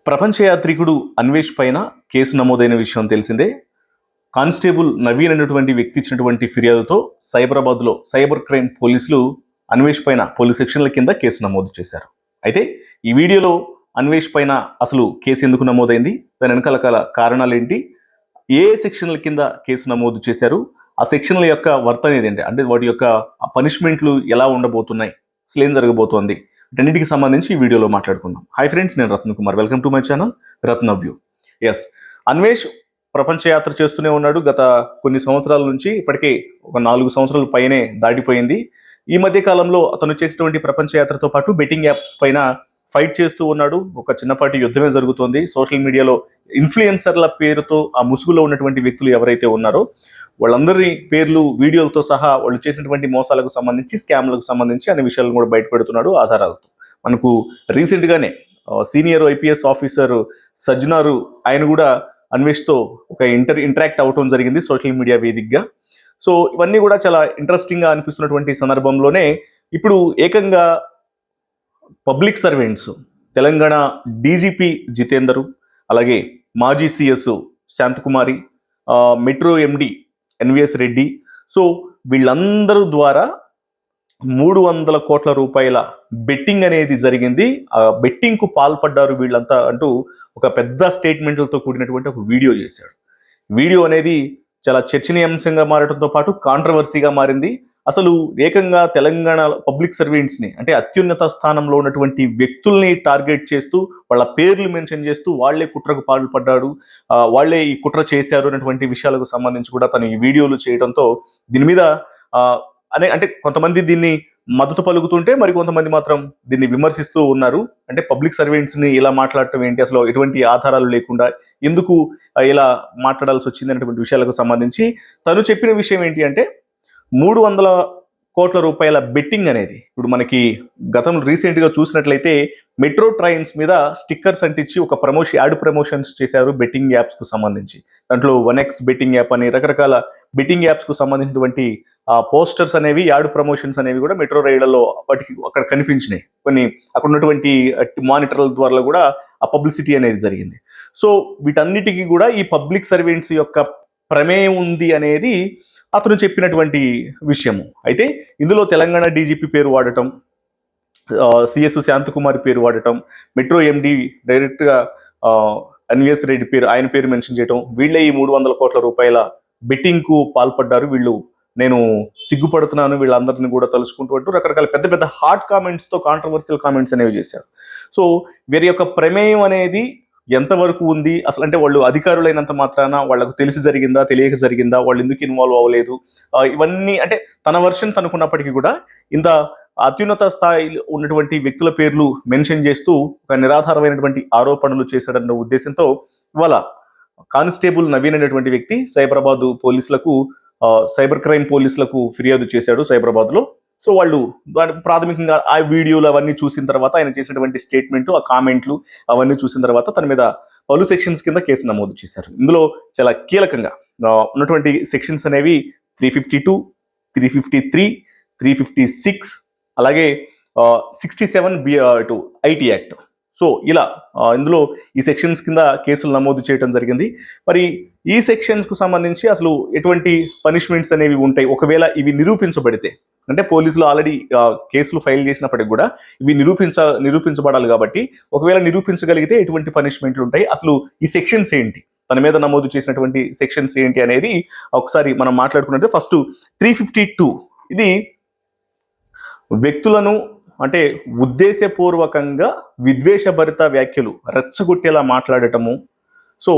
ప్రపంచ యాత్రికుడు అన్వేష్ పైన కేసు నమోదైన విషయం తెలిసిందే. కానిస్టేబుల్ నవీన్ అనేటువంటి వ్యక్తి ఇచ్చినటువంటి ఫిర్యాదుతో సైబరాబాద్లో సైబర్ క్రైమ్ పోలీసులు అన్వేష్ పైన పోలీస్ సెక్షన్ల కింద కేసు నమోదు చేశారు. అయితే ఈ వీడియోలో అన్వేష్ పైన అసలు కేసు ఎందుకు నమోదైంది, దాని వెనకాల కారణాలు ఏంటి, ఏ సెక్షన్ల కింద కేసు నమోదు చేశారు, ఆ సెక్షన్ల యొక్క వర్తన ఏదేంటి, అంటే వాటి యొక్క పనిష్మెంట్లు ఎలా ఉండబోతున్నాయి, అసలు ఏం జరగబోతోంది, వీటన్నిటికి సంబంధించి ఈ వీడియోలో మాట్లాడుకుందాం. హాయ్ ఫ్రెండ్స్, నేను Ratna Kumar. Welcome to my channel Ratna view. Yes, Anvesh ప్రపంచ యాత్ర చేస్తూనే ఉన్నాడు. గత కొన్ని సంవత్సరాల నుంచి, ఇప్పటికే ఒక 4 సంవత్సరాల పైనే దాటిపోయింది. ఈ మధ్య కాలంలో అతను చేసేటువంటి ప్రపంచ యాత్రతో పాటు బెట్టింగ్ యాప్స్ పైన ఫైట్ చేస్తూ ఉన్నాడు. ఒక చిన్నపాటి యుద్ధమే జరుగుతోంది. సోషల్ మీడియాలో ఇన్ఫ్లుయెన్సర్ల పేరుతో ఆ ముసుగులో ఉన్నటువంటి వ్యక్తులు ఎవరైతే ఉన్నారో వాళ్ళందరి పేర్లు, వీడియోలతో సహా వాళ్ళు చేసినటువంటి మోసాలకు సంబంధించి, స్కామ్లకు సంబంధించి అనే విషయాలను కూడా బయట పెడుతున్నాడు ఆధారాలతో. మనకు రీసెంట్గానే సీనియర్ ఐపీఎస్ ఆఫీసర్ సజ్జనారు ఆయన కూడా అన్వేష్తో ఒక ఇంటరాక్ట్ అవటం జరిగింది సోషల్ మీడియా వేదికగా. సో ఇవన్నీ కూడా చాలా ఇంట్రెస్టింగ్గా అనిపిస్తున్నటువంటి సందర్భంలోనే ఇప్పుడు ఏకంగా public servants, Telangana DGP Jitender, అలాగే మాజీ CS Shanthakumari, metro MD NVS Reddy, so వీళ్ళందరూ ద్వారా 300 కోట్ల రూపాయల బెట్టింగ్ అనేది జరిగింది. ఆ బెట్టింగ్కు పాల్పడ్డారు వీళ్ళంతా అంటూ ఒక పెద్ద స్టేట్మెంట్లతో కూడినటువంటి ఒక వీడియో చేశాడు. వీడియో అనేది చాలా చర్చనీయాంశంగా మారడంతో పాటు కాంట్రవర్సీగా మారింది. అసలు ఏకంగా తెలంగాణ పబ్లిక్ సర్వెంట్స్ని, అంటే అత్యున్నత స్థానంలో ఉన్నటువంటి వ్యక్తుల్ని టార్గెట్ చేస్తూ వాళ్ళ పేర్లు మెన్షన్ చేస్తూ వాళ్లే కుట్రకు పాల్పడ్డాడు, వాళ్లే ఈ కుట్ర చేశారు అనేటువంటి విషయాలకు సంబంధించి కూడా తను ఈ వీడియోలు చేయడంతో దీని మీద అంటే కొంతమంది దీన్ని మద్దతు పలుకుతుంటే మరి కొంతమంది మాత్రం దీన్ని విమర్శిస్తూ ఉన్నారు. అంటే పబ్లిక్ సర్వెంట్స్ని ఇలా మాట్లాడటం ఏంటి, అసలు ఎటువంటి ఆధారాలు లేకుండా ఎందుకు ఇలా మాట్లాడాల్సి వచ్చింది అనేటువంటి విషయాలకు సంబంధించి తను చెప్పిన విషయం ఏంటి అంటే, 300 కోట్ల రూపాయల బెట్టింగ్ అనేది ఇప్పుడు మనకి గతంలో రీసెంట్గా చూసినట్లయితే మెట్రో ట్రైన్స్ మీద స్టిక్కర్స్ అంటించి ఒక యాడ్ ప్రమోషన్స్ చేశారు బెట్టింగ్ యాప్స్కు సంబంధించి. దాంట్లో 1x బెట్టింగ్ యాప్ అని రకరకాల బెట్టింగ్ యాప్స్కు సంబంధించినటువంటి పోస్టర్స్ అనేవి, యాడ్ ప్రమోషన్స్ అనేవి కూడా మెట్రో రైళ్లలో వాటికి అక్కడ కనిపించినాయి. కొన్ని అక్కడ ఉన్నటువంటి మానిటర్ల ద్వారా కూడా ఆ పబ్లిసిటీ అనేది జరిగింది. సో వీటన్నిటికీ కూడా ఈ పబ్లిక్ సర్వెంట్స్ యొక్క ప్రమేయం ఉంది అనేది అతను చెప్పినటువంటి విషయము. అయితే ఇందులో తెలంగాణ డీజీపీ పేరు వాడటం, సిఎస్ శాంతకుమారి పేరు వాడటం, మెట్రో ఎండి డైరెక్ట్గా ఎన్విఎస్ రెడ్డి పేరు, ఆయన పేరు మెన్షన్ చేయటం, వీళ్ళే ఈ 300 కోట్ల రూపాయల బెట్టింగ్కు పాల్పడ్డారు, వీళ్ళు నేను సిగ్గుపడుతున్నాను వీళ్ళందరినీ కూడా తలుచుకుంటూ అంటూ రకరకాల పెద్ద పెద్ద హాట్ కామెంట్స్తో కాంట్రవర్షియల్ కామెంట్స్ అనేవి చేశారు. సో వీరి యొక్క ప్రమేయం అనేది ఎంతవరకు ఉంది అసలు, అంటే వాళ్ళు అధికారులైనంత మాత్రాన వాళ్ళకు తెలిసి జరిగిందా, తెలియక జరిగిందా, వాళ్ళు ఎందుకు ఇన్వాల్వ్ అవ్వలేదు, ఇవన్నీ అంటే తన వర్షన్ తనుకున్నప్పటికీ కూడా ఇంత అత్యున్నత స్థాయిలో ఉన్నటువంటి వ్యక్తుల పేర్లు మెన్షన్ చేస్తూ ఒక నిరాధారమైనటువంటి ఆరోపణలు చేశాడన్న ఉద్దేశంతో ఇవాళ కానిస్టేబుల్ నవీన్ అనేటువంటి వ్యక్తి సైబరాబాద్ పోలీసులకు, సైబర్ క్రైమ్ పోలీసులకు ఫిర్యాదు చేశాడు సైబరాబాద్లో. సో వాళ్ళు ప్రాథమికంగా ఆ వీడియోలు అవన్నీ చూసిన తర్వాత, ఆయన చేసినటువంటి స్టేట్మెంట్, ఆ కామెంట్లు అవన్నీ చూసిన తర్వాత తన మీద పలు సెక్షన్స్ కింద కేసు నమోదు చేశారు. ఇందులో చాలా కీలకంగా ఉన్నటువంటి సెక్షన్స్ అనేవి 352, 353, 356, అలాగే 67 ఐటీ యాక్ట్. సో ఇలా ఇందులో ఈ సెక్షన్స్ కింద కేసులు నమోదు చేయడం జరిగింది. మరి ఈ సెక్షన్స్కు సంబంధించి అసలు ఎటువంటి పనిష్మెంట్స్ అనేవి ఉంటాయి ఒకవేళ ఇవి నిరూపించబడితే, అంటే పోలీసులు ఆల్రెడీ కేసులు ఫైల్ చేసినప్పటికి కూడా ఇవి నిరూపించబడాలి కాబట్టి ఒకవేళ నిరూపించగలిగితే ఎటువంటి పనిష్మెంట్లు ఉంటాయి, అసలు ఈ సెక్షన్స్ ఏంటి, తన మీద నమోదు చేసినటువంటి సెక్షన్స్ ఏంటి అనేది ఒకసారి మనం మాట్లాడుకున్నట్లయితే ఫస్ట్ 352 ఇది వ్యక్తులను, అంటే ఉద్దేశపూర్వకంగా విద్వేషభరిత వ్యాఖ్యలు, రెచ్చగొట్టేలా మాట్లాడటము. సో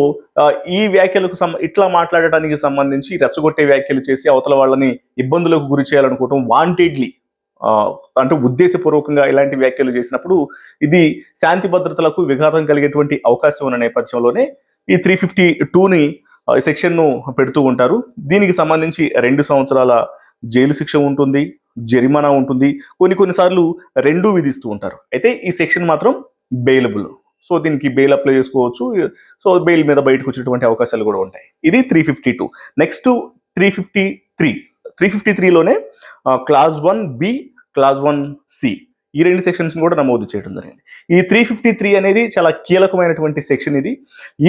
ఈ వ్యాఖ్యలకు ఇట్లా మాట్లాడటానికి సంబంధించి రెచ్చగొట్టే వ్యాఖ్యలు చేసి అవతల వాళ్ళని ఇబ్బందులకు గురి చేయాలనుకోవటం, వాంటెడ్లీ అంటే ఉద్దేశపూర్వకంగా ఇలాంటి వ్యాఖ్యలు చేసినప్పుడు ఇది శాంతి భద్రతలకు విఘాతం కలిగేటువంటి అవకాశం ఉన్న నేపథ్యంలోనే ఈ 352ని సెక్షన్ను పెడుతూ ఉంటారు. దీనికి సంబంధించి 2 సంవత్సరాల జైలు శిక్ష ఉంటుంది, జరిమానా ఉంటుంది, కొన్నిసార్లు 2 విధిస్తూ ఉంటారు. అయితే ఈ సెక్షన్ మాత్రం బెయిలబుల్. సో దీనికి బెయిల్ అప్లై చేసుకోవచ్చు. సో బెయిల్ మీద బయటకు వచ్చేటువంటి అవకాశాలు కూడా ఉంటాయి. ఇది 352. Next 353. 353లోనే class 1B, class 1C ఈ 2 సెక్షన్స్ కూడా నమోదు చేయడం జరిగింది. ఈ 353 అనేది చాలా కీలకమైనటువంటి సెక్షన్ ఇది.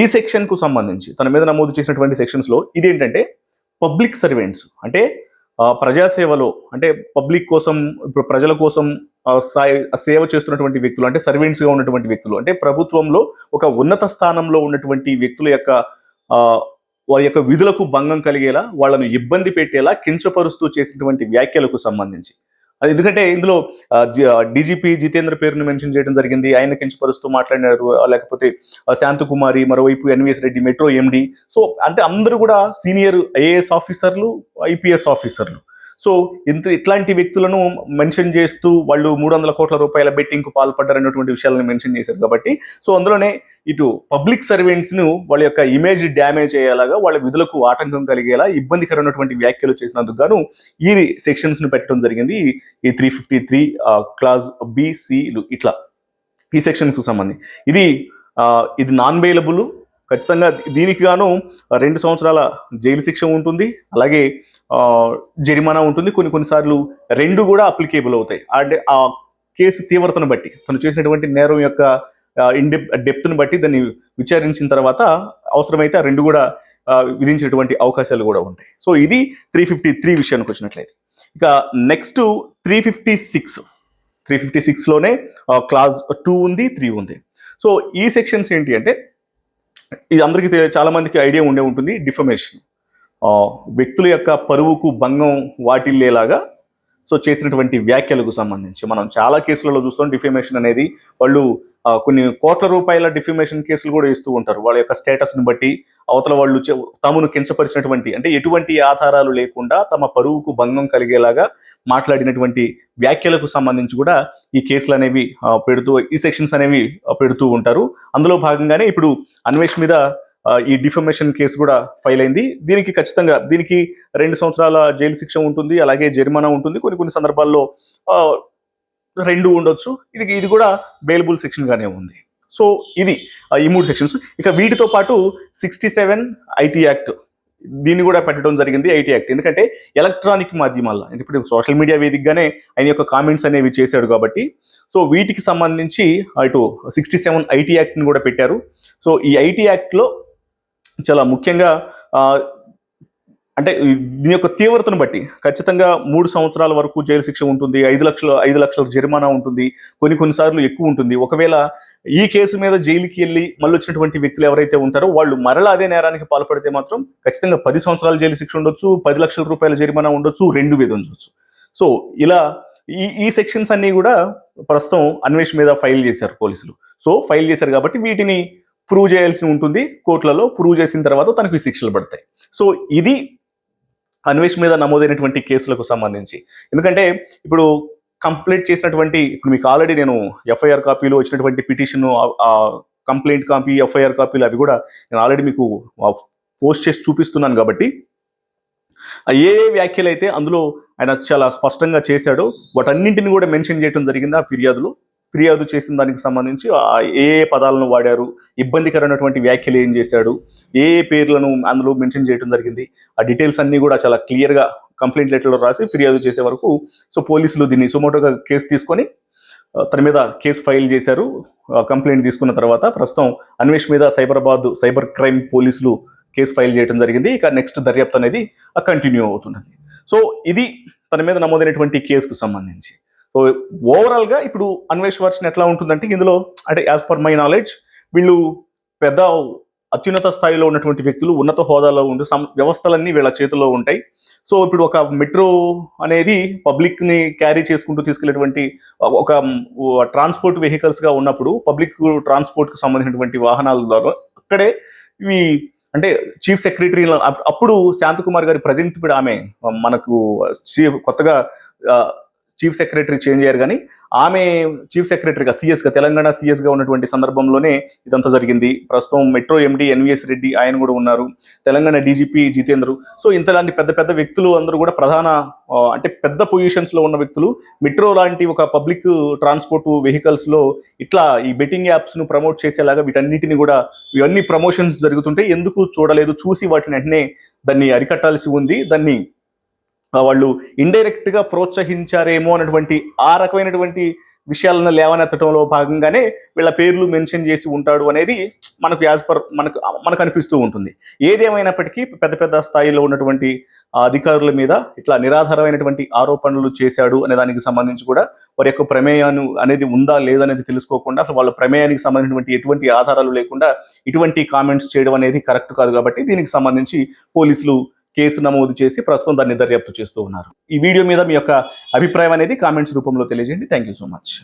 ఈ సెక్షన్కు సంబంధించి తన మీద నమోదు చేసినటువంటి సెక్షన్స్లో ఇదేంటంటే పబ్లిక్ సర్వెంట్స్ అంటే ప్రజాసేవలో అంటే పబ్లిక్ కోసం ఇప్పుడు ప్రజల కోసం సేవ చేస్తున్నటువంటి వ్యక్తులు అంటే సర్వెంట్స్గా ఉన్నటువంటి వ్యక్తులు అంటే ప్రభుత్వంలో ఒక ఉన్నత స్థానంలో ఉన్నటువంటి వ్యక్తుల యొక్క వారి యొక్క విధులకు భంగం కలిగేలా వాళ్ళను ఇబ్బంది పెట్టేలా కించపరుస్తూ చేసినటువంటి వ్యాఖ్యలకు సంబంధించి అది ఎందుకంటే ఇందులో డీజీపీ జితేంద్ర పేరును మెన్షన్ చేయడం జరిగింది. ఆయన కించపరుస్తూ మాట్లాడినారు. లేకపోతే శాంతకుమారి, మరోవైపు ఎన్వీఎస్ రెడ్డి మెట్రో ఎండి. సో అంటే అందరూ కూడా సీనియర్ ఐఏఎస్ ఆఫీసర్లు, ఐపీఎస్ ఆఫీసర్లు. సో ఇట్లాంటి వ్యక్తులను మెన్షన్ చేస్తూ వాళ్ళు 300 కోట్ల రూపాయల బెట్టింగ్కు పాల్పడ్డారనేటువంటి విషయాలను మెన్షన్ చేశారు కాబట్టి సో అందులోనే ఇటు పబ్లిక్ సర్వెంట్స్ను వాళ్ళ యొక్క ఇమేజ్ డ్యామేజ్ అయ్యేలాగా వాళ్ళ విధులకు ఆటంకం కలిగేలా ఇబ్బందికరమైనటువంటి వ్యాఖ్యలు చేసినందుకు గాను ఈ సెక్షన్స్ను పెట్టడం జరిగింది. ఈ 353 క్లాజ్ BCలు ఇట్లా ఈ సెక్షన్కు సంబంధించి ఇది నాన్ బెయిలబుల్. ఖచ్చితంగా దీనికి గాను 2 సంవత్సరాల జైలు శిక్ష ఉంటుంది, అలాగే జరిమానా ఉంటుంది. కొన్నిసార్లు 2 కూడా అప్లికేబుల్ అవుతాయి. ఆ కేసు తీవ్రతను బట్టి తను చేసినటువంటి నేరం యొక్క డెప్త్ను బట్టి దాన్ని విచారించిన తర్వాత అవసరమైతే ఆ 2 కూడా విధించినటువంటి అవకాశాలు కూడా ఉంటాయి. సో ఇది 353 విషయానికి వచ్చినట్లయితే. ఇక నెక్స్ట్ 356లోనే క్లాజ్ 2 ఉంది, 3 ఉంది. సో ఈ సెక్షన్స్ ఏంటి అంటే ఇది అందరికీ చాలా మందికి ఐడియా ఉండే ఉంటుంది. డిఫమేషన్ వ్యక్తుల యొక్క పరువుకు భంగం వాటిల్లేలాగా సో చేసినటువంటి వ్యాఖ్యలకు సంబంధించి మనం చాలా కేసులలో చూస్తాం. డిఫమేషన్ అనేది వాళ్ళు కొన్ని కోట్ల రూపాయల డిఫమేషన్ కేసులు కూడా ఇస్తూ ఉంటారు. వాళ్ళ యొక్క స్టేటస్ని బట్టి అవతల వాళ్ళు తమను కించపరిచినటువంటి అంటే ఎటువంటి ఆధారాలు లేకుండా తమ పరువుకు భంగం కలిగేలాగా మాట్లాడినటువంటి వ్యాఖ్యలకు సంబంధించి కూడా ఈ కేసులు అనేవి ఈ సెక్షన్స్ అనేవి పెడుతూ ఉంటారు. అందులో భాగంగానే ఇప్పుడు అన్వేష్ మీద ఈ డిఫమేషన్ కేసు కూడా ఫైల్ అయింది. ఖచ్చితంగా దీనికి 2 సంవత్సరాల జైలు శిక్ష ఉంటుంది, అలాగే జరిమానా ఉంటుంది. కొన్ని సందర్భాల్లో 2 ఉండొచ్చు. ఇది కూడా బెయిలబుల్ సెక్షన్ గానే ఉంది. సో ఇది ఈ 3 సెక్షన్స్. ఇక వీటితో పాటు 67 IT యాక్ట్ దీన్ని కూడా పెట్టడం జరిగింది. IT యాక్ట్ ఎందుకంటే ఎలక్ట్రానిక్ మాధ్యమాల్లో అంటే ఇప్పుడు సోషల్ మీడియా వేదికగానే ఆయన యొక్క కామెంట్స్ అనేవి చేశాడు కాబట్టి సో వీటికి సంబంధించి ఇటు 67 IT యాక్ట్ని కూడా పెట్టారు. సో ఈ IT యాక్ట్లో చాలా ముఖ్యంగా అంటే దీని యొక్క తీవ్రతను బట్టి ఖచ్చితంగా 3 సంవత్సరాల వరకు జైలు శిక్ష ఉంటుంది, 5 లక్షల జరిమానా ఉంటుంది, కొన్నిసార్లు ఎక్కువ ఉంటుంది. ఒకవేళ ఈ కేసు మీద జైలుకి వెళ్ళి మళ్ళీ వచ్చినటువంటి వ్యక్తులు ఎవరైతే ఉంటారో వాళ్ళు మరలా అదే నేరానికి పాల్పడితే మాత్రం ఖచ్చితంగా 10 సంవత్సరాల జైలు శిక్ష ఉండొచ్చు, 10 లక్షల రూపాయల జరిమానా ఉండొచ్చు, 2 విధించవచ్చు. సో ఇలా ఈ సెక్షన్స్ అన్నీ కూడా ప్రస్తుతం అన్వేష్ మీద ఫైల్ చేశారు పోలీసులు. సో ఫైల్ చేశారు కాబట్టి వీటిని ప్రూవ్ చేయాల్సి ఉంటుంది. కోర్టులలో ప్రూవ్ చేసిన తర్వాత తనకు శిక్షలు పడతాయి. సో ఇది అన్వేష్ మీద నమోదైనటువంటి కేసులకు సంబంధించి. ఎందుకంటే ఇప్పుడు కంప్లీట్ చేసినటువంటి ఇప్పుడు మీకు ఆల్రెడీ నేను ఎఫ్ఐఆర్ కాపీలో వచ్చినటువంటి పిటిషన్, కంప్లైంట్ కాపీ, ఎఫ్ఐఆర్ కాపీలు అవి కూడా నేను ఆల్రెడీ మీకు పోస్ట్ చేసి చూపిస్తున్నాను కాబట్టి ఏ వ్యాఖ్యలు అయితే అందులో ఆయన చాలా స్పష్టంగా చేశాడో వాటన్నింటిని కూడా మెన్షన్ చేయడం జరిగింది. ఆ ఫిర్యాదు చేసిన దానికి సంబంధించి ఏ పదాలను వాడారు, ఇబ్బందికరమైనటువంటి వ్యాఖ్యలు ఏం చేశాడు, ఏ పేర్లను అందులో మెన్షన్ చేయడం జరిగింది, ఆ డీటెయిల్స్ అన్నీ కూడా చాలా క్లియర్గా కంప్లైంట్ లెటర్లో రాసి ఫిర్యాదు చేసే వరకు సో పోలీసులు దీన్ని సుమోటోగా కేసు తీసుకొని తన మీద కేసు ఫైల్ చేశారు. కంప్లైంట్ తీసుకున్న తర్వాత ప్రస్తుతం అన్వేష్ మీద సైబర్ క్రైమ్ పోలీసులు కేసు ఫైల్ చేయడం జరిగింది. ఇక నెక్స్ట్ దర్యాప్తు అనేది కంటిన్యూ అవుతున్నది. సో ఇది తన మీద నమోదైనటువంటి కేసుకు సంబంధించి. సో ఓవరాల్గా ఇప్పుడు అన్వేష్ వర్షన్ ఎట్లా ఉంటుందంటే ఇందులో అంటే యాజ్ పర్ మై నాలెడ్జ్ వీళ్ళు పెద్ద అత్యున్నత స్థాయిలో ఉన్నటువంటి వ్యక్తులు, ఉన్నత హోదాలో ఉండే వ్యవస్థలన్నీ వీళ్ళ చేతుల్లో ఉంటాయి. సో ఇప్పుడు ఒక మెట్రో అనేది పబ్లిక్ని క్యారీ చేసుకుంటూ తీసుకెళ్లేటువంటి ఒక ట్రాన్స్పోర్ట్ వెహికల్స్గా ఉన్నప్పుడు పబ్లిక్ ట్రాన్స్పోర్ట్కి సంబంధించినటువంటి వాహనాల ద్వారా అక్కడే ఇవి అంటే చీఫ్ సెక్రటరీ అప్పుడు శాంతకుమార్ గారి ప్రజెంట్ ఇప్పుడు ఆమె మనకు కొత్తగా చీఫ్ సెక్రటరీ చేంజ్ అయ్యారు, కానీ ఆమె చీఫ్ సెక్రటరీగా సిఎస్గా తెలంగాణ సిఎస్గా ఉన్నటువంటి సందర్భంలోనే ఇదంతా జరిగింది. ప్రస్తుతం మెట్రో ఎండి ఎన్వీఎస్ రెడ్డి ఆయన కూడా ఉన్నారు, తెలంగాణ డీజీపీ జితేంద్ర. సో ఇంతలాంటి పెద్ద పెద్ద వ్యక్తులు అందరూ కూడా ప్రధాన అంటే పెద్ద పొజిషన్స్లో ఉన్న వ్యక్తులు మెట్రో లాంటి ఒక పబ్లిక్ ట్రాన్స్పోర్ట్ వెహికల్స్లో ఇట్లా ఈ బెట్టింగ్ యాప్స్ను ప్రమోట్ చేసేలాగా వీటన్నిటిని కూడా ఇవన్నీ ప్రమోషన్స్ జరుగుతుంటే ఎందుకు చూడలేదు, చూసి వాటిని వెంటనే దాన్ని అరికట్టాల్సి ఉంది, దాన్ని వాళ్ళు ఇండైరెక్ట్గా ప్రోత్సహించారేమో అన్నటువంటి ఆ రకమైనటువంటి విషయాలను లేవనెత్తడంలో భాగంగానే వీళ్ళ పేర్లు మెన్షన్ చేసి ఉంటాడు అనేది మనకు యాజ్ పర్ మనకు అనిపిస్తూ ఉంటుంది. ఏదేమైనప్పటికీ పెద్ద పెద్ద స్థాయిలో ఉన్నటువంటి అధికారుల మీద ఇట్లా నిరాధారమైనటువంటి ఆరోపణలు చేశాడు అనే దానికి సంబంధించి కూడా వారి యొక్క ప్రమేయాన్ని అనేది ఉందా లేదనేది తెలుసుకోకుండా అసలు వాళ్ళ ప్రమేయానికి సంబంధించినటువంటి ఎటువంటి ఆధారాలు లేకుండా ఇటువంటి కామెంట్స్ చేయడం అనేది కరెక్ట్ కాదు. కాబట్టి దీనికి సంబంధించి పోలీసులు కేసు నమోదు చేసి ప్రస్తుతం దాన్ని దర్యాప్తు చేస్తూ ఉన్నారు. ఈ వీడియో మీద మీ యొక్క అభిప్రాయం అనేది కామెంట్స్ రూపంలో తెలియజేయండి. Thank you so much.